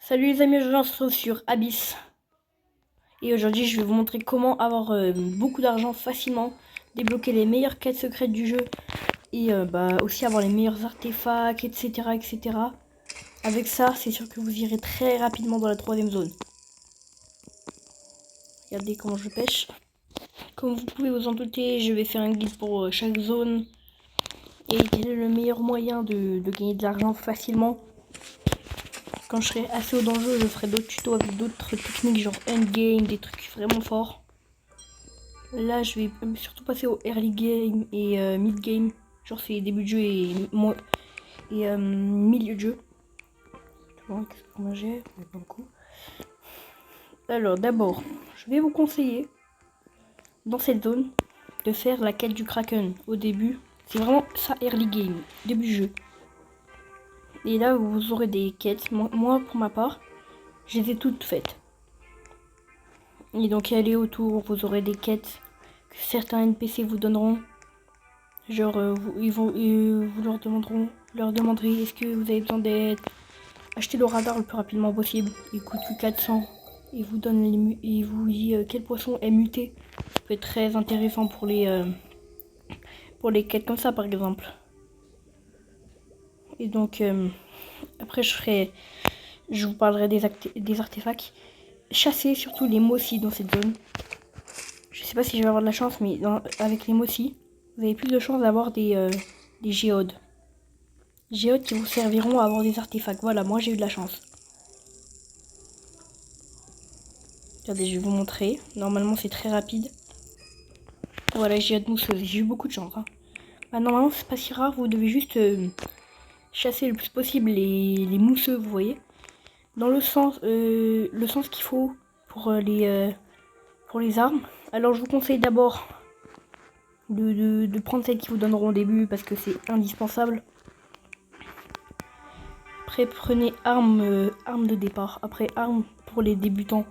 Salut les amis, je se retrouve sur Abyss. Et aujourd'hui je vais vous montrer comment avoir beaucoup d'argent facilement, débloquer les meilleures quêtes secrètes du jeu et aussi avoir les meilleurs artefacts, etc. Avec ça, c'est sûr que vous irez très rapidement dans la troisième zone. Regardez comment je pêche. Comme vous pouvez vous en douter, je vais faire un guide pour chaque zone. Et quel est le meilleur moyen de gagner de l'argent facilement. Quand je serai assez haut dans le jeu, je ferai d'autres tutos avec d'autres techniques genre endgame, des trucs vraiment forts. Là, je vais surtout passer au early game et mid game. Genre, c'est début de jeu et milieu de jeu. Qu'est-ce que j'ai? Pas beaucoup. Alors, d'abord, je vais vous conseiller dans cette zone de faire la quête du Kraken au début. C'est vraiment ça, early game, début du jeu. Et là, vous aurez des quêtes. Moi, pour ma part, je les ai toutes faites. Et donc, allez autour, vous aurez des quêtes que certains NPC vous donneront. Genre, vous leur demanderez est-ce que vous avez besoin d'aide. Achetez le radar le plus rapidement possible. Il coûte que 400. Il vous donne il vous dit quel poisson est muté. Ça peut être très intéressant pour les quêtes comme ça, par exemple. Et donc, après, je vous parlerai des artefacts. Chassez surtout les Mossy dans cette zone. Je sais pas si je vais avoir de la chance, mais avec les Mossy, vous avez plus de chances d'avoir des géodes. Géodes qui vous serviront à avoir des artefacts. Voilà, moi j'ai eu de la chance. Regardez, je vais vous montrer. Normalement, c'est très rapide. Voilà, géode mousseuse. J'ai eu beaucoup de chance. Hein. Bah, normalement, c'est pas si rare. Vous devez juste chasser le plus possible les mousseux, vous voyez. Dans le sens qu'il faut pour les armes. Alors, je vous conseille d'abord de prendre celles qui vous donneront au début parce que c'est indispensable. Après, prenez armes de départ. Après, armes pour les débutants.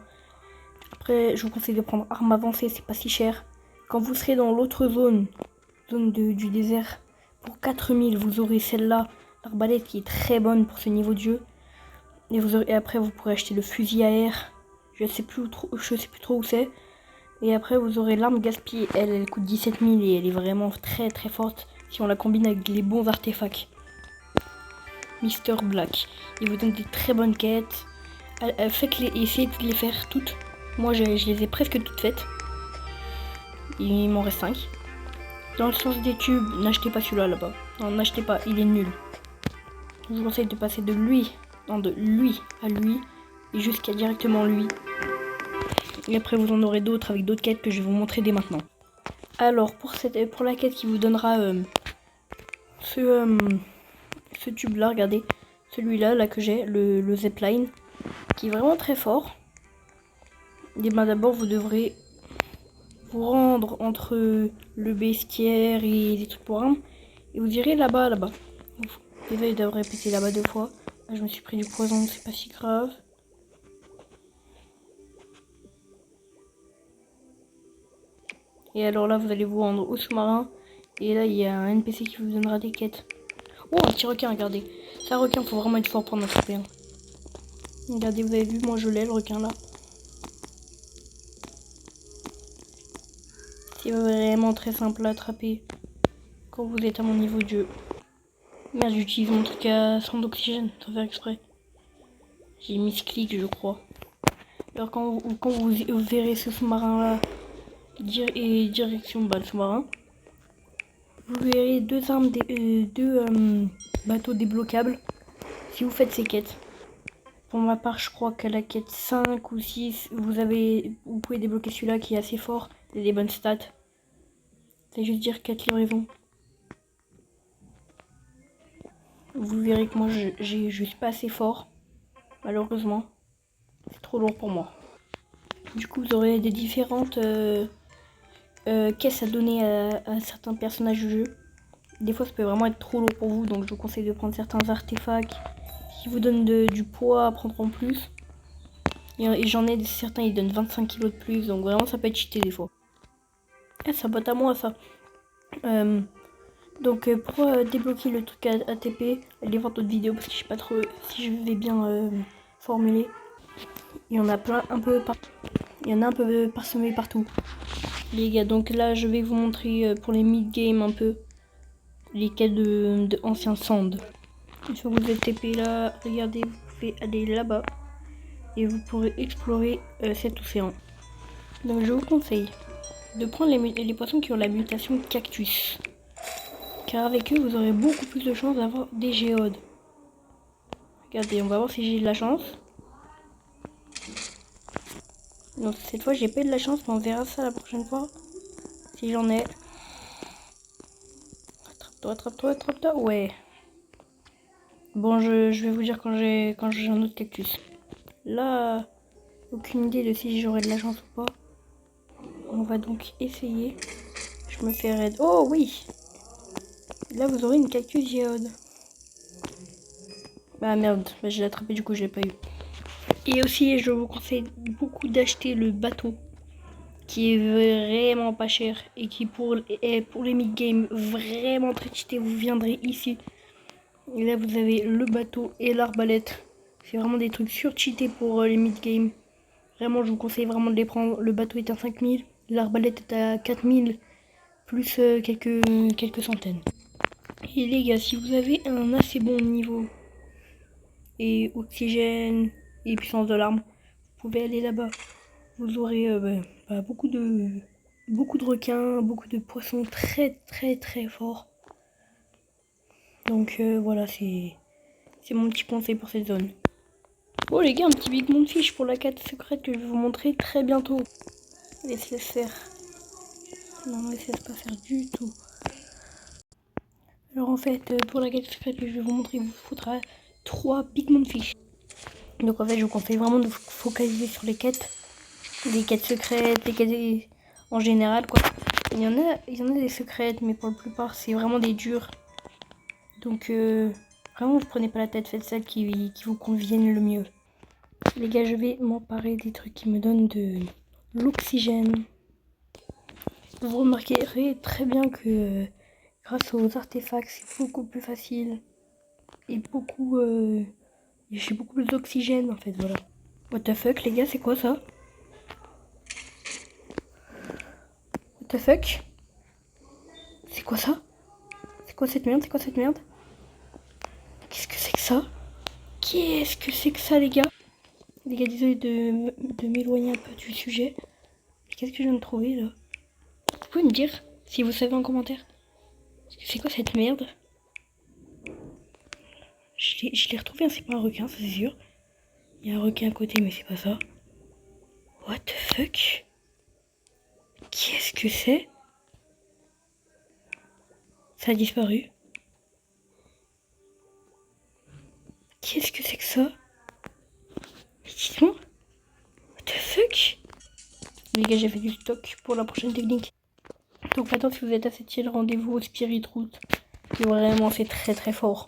Après, je vous conseille de prendre armes avancées, c'est pas si cher. Quand vous serez dans l'autre zone du désert, pour 4000, vous aurez celle-là, l'arbalète qui est très bonne pour ce niveau de jeu. Et après, vous pourrez acheter le fusil à air. Je sais plus trop où c'est. Et après, vous aurez l'arme gaspillée. Elle coûte 17 000 et elle est vraiment très très forte si on la combine avec les bons artefacts. Mister Black. Il vous donne des très bonnes quêtes. Essayez de les faire toutes. Moi, je les ai presque toutes faites. Il m'en reste 5. Dans le sens des tubes, n'achetez pas celui-là là-bas. Non, n'achetez pas, il est nul. Je vous conseille de passer de lui à lui et jusqu'à directement lui. Et après, vous en aurez d'autres avec d'autres quêtes que je vais vous montrer dès maintenant. Alors, pour la quête qui vous donnera ce tube-là, regardez. Celui-là, là que j'ai, le Zipline, qui est vraiment très fort. Et ben d'abord, vous devrez vous rendre entre le bestiaire et les trucs pour armes. Et vous irez là-bas. Désolé d'avoir répété là-bas 2 fois. Là, je me suis pris du poison, c'est pas si grave. Et alors là, vous allez vous rendre au sous-marin. Et là, il y a un NPC qui vous donnera des quêtes. Oh, un petit requin, regardez. C'est un requin, faut vraiment être fort pour l'attraper. Hein. Regardez, vous avez vu, moi je l'ai, le requin là. C'est vraiment très simple à attraper quand vous êtes à mon niveau de jeu. Merde, j'utilise mon truc à son d'oxygène, sans faire exprès. J'ai mis ce clic, je crois. Alors quand vous verrez ce sous-marin là, direction le sous-marin, vous verrez deux bateaux débloquables si vous faites ces quêtes. Pour ma part, je crois qu'à la quête 5 ou 6, vous pouvez débloquer celui-là qui est assez fort. Il a des bonnes stats. C'est juste dire 4 livraisons. Vous verrez que moi, je suis pas assez fort. Malheureusement. C'est trop lourd pour moi. Du coup, vous aurez des différentes caisses à donner à certains personnages du jeu. Des fois, ça peut vraiment être trop lourd pour vous. Donc, je vous conseille de prendre certains artefacts qui vous donnent du poids à prendre en plus. Et j'en ai certains, ils donnent 25 kg de plus. Donc, vraiment, ça peut être cheaté des fois. Ah, ça botte à moi, ça. Donc, pour débloquer le truc ATP, allez voir d'autres vidéos parce que je sais pas trop si je vais bien formulés. Il y en a plein il y en a un peu parsemés partout. Les gars, donc là je vais vous montrer pour les mid-game un peu les quêtes de anciens Sand. Une fois que vous êtes TP là, regardez, vous pouvez aller là-bas et vous pourrez explorer cet océan. Donc je vous conseille de prendre les poissons qui ont la mutation cactus, car avec eux vous aurez beaucoup plus de chances d'avoir des géodes. Regardez, on va voir si j'ai de la chance. Donc cette fois j'ai pas eu de la chance, mais on verra ça la prochaine fois si j'en ai. Attrape-toi, attrape-toi, attrape-toi, ouais. Bon, je vais vous dire quand j'ai un autre cactus. Là, aucune idée de si j'aurai de la chance ou pas. On va donc essayer. Je me fais raid. Oh oui! Là, vous aurez une cactus géode. Bah merde, bah, je l'ai attrapé, du coup, je l'ai pas eu. Et aussi, je vous conseille beaucoup d'acheter le bateau, qui est vraiment pas cher et qui pour les mid-games vraiment très cheaté. Vous viendrez ici. Et là, vous avez le bateau et l'arbalète. C'est vraiment des trucs sur-cheatés pour les mid-games. Vraiment, je vous conseille vraiment de les prendre. Le bateau est à 5000, l'arbalète est à 4000, plus quelques centaines. Et les gars, si vous avez un assez bon niveau, et oxygène, et puissance de l'arme, vous pouvez aller là-bas. Vous aurez beaucoup de requins, beaucoup de poissons très très très forts. Donc voilà, c'est mon petit conseil pour cette zone. Bon les gars, un petit Big Moonfish pour la quête secrète que je vais vous montrer très bientôt. Laisse-le faire. Non, laisse pas faire du tout. Alors en fait, pour la quête secrète que je vais vous montrer, il vous faudra 3 Big Moonfish. Donc en fait, je vous conseille vraiment de vous focaliser sur les quêtes secrètes, les quêtes en général quoi. Il y en a des secrètes, mais pour la plupart, c'est vraiment des durs. Donc vraiment, vous prenez pas la tête, faites celles qui vous conviennent le mieux. Les gars, je vais m'emparer des trucs qui me donnent de l'oxygène. Vous remarquerez très bien que grâce aux artefacts, c'est beaucoup plus facile. Et j'ai beaucoup plus d'oxygène en fait, voilà. What the fuck, les gars, c'est quoi ça? What the fuck? C'est quoi ça? C'est quoi cette merde? C'est quoi cette merde? Qu'est-ce que c'est que ça? Qu'est-ce que c'est que ça, les gars? Les gars, désolé de m'éloigner un peu du sujet. Qu'est-ce que je viens de trouver là? Vous pouvez me dire si vous savez en commentaire. C'est quoi cette merde? Je l'ai retrouvé, hein, c'est pas un requin, ça c'est sûr. Il y a un requin à côté, mais c'est pas ça. What the fuck? Qu'est-ce que c'est? Ça a disparu. Qu'est-ce que c'est que ça? Mais dites-moi. What the fuck? Les gars, j'ai fait du stock pour la prochaine technique. Donc maintenant, si vous êtes à cette île, rendez-vous au Spirit Route. Et vraiment, c'est très très fort.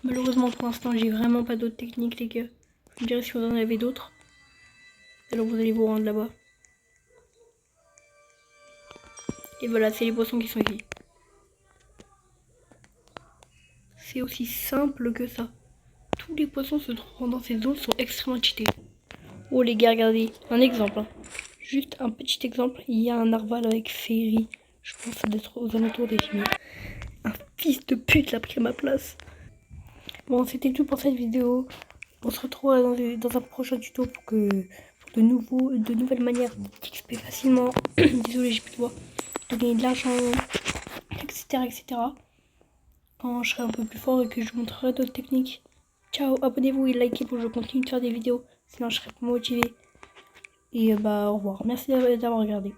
Malheureusement, pour l'instant, j'ai vraiment pas d'autres techniques, les gars. Vous me direz si vous en avez d'autres. Alors vous allez vous rendre là-bas. Et voilà, c'est les poissons qui sont ici. C'est aussi simple que ça. Tous les poissons se trouvant dans ces zones sont extrêmement cheatés. Oh les gars, regardez, un exemple. Hein. Juste un petit exemple, il y a un narval avec Ferry. Je pense que ça doit être aux alentours des 10 000. Un fils de pute l'a pris à ma place. Bon, c'était tout pour cette vidéo. On se retrouve dans un prochain tuto pour de nouvelles manières d'XP facilement. Désolé, j'ai plus de voix. De gagner de l'argent, etc., etc. Quand je serai un peu plus fort et que je vous montrerai d'autres techniques. Ciao, abonnez-vous et likez pour que je continue de faire des vidéos. Sinon, je serai pas motivé. Et bah, au revoir. Merci d'avoir regardé.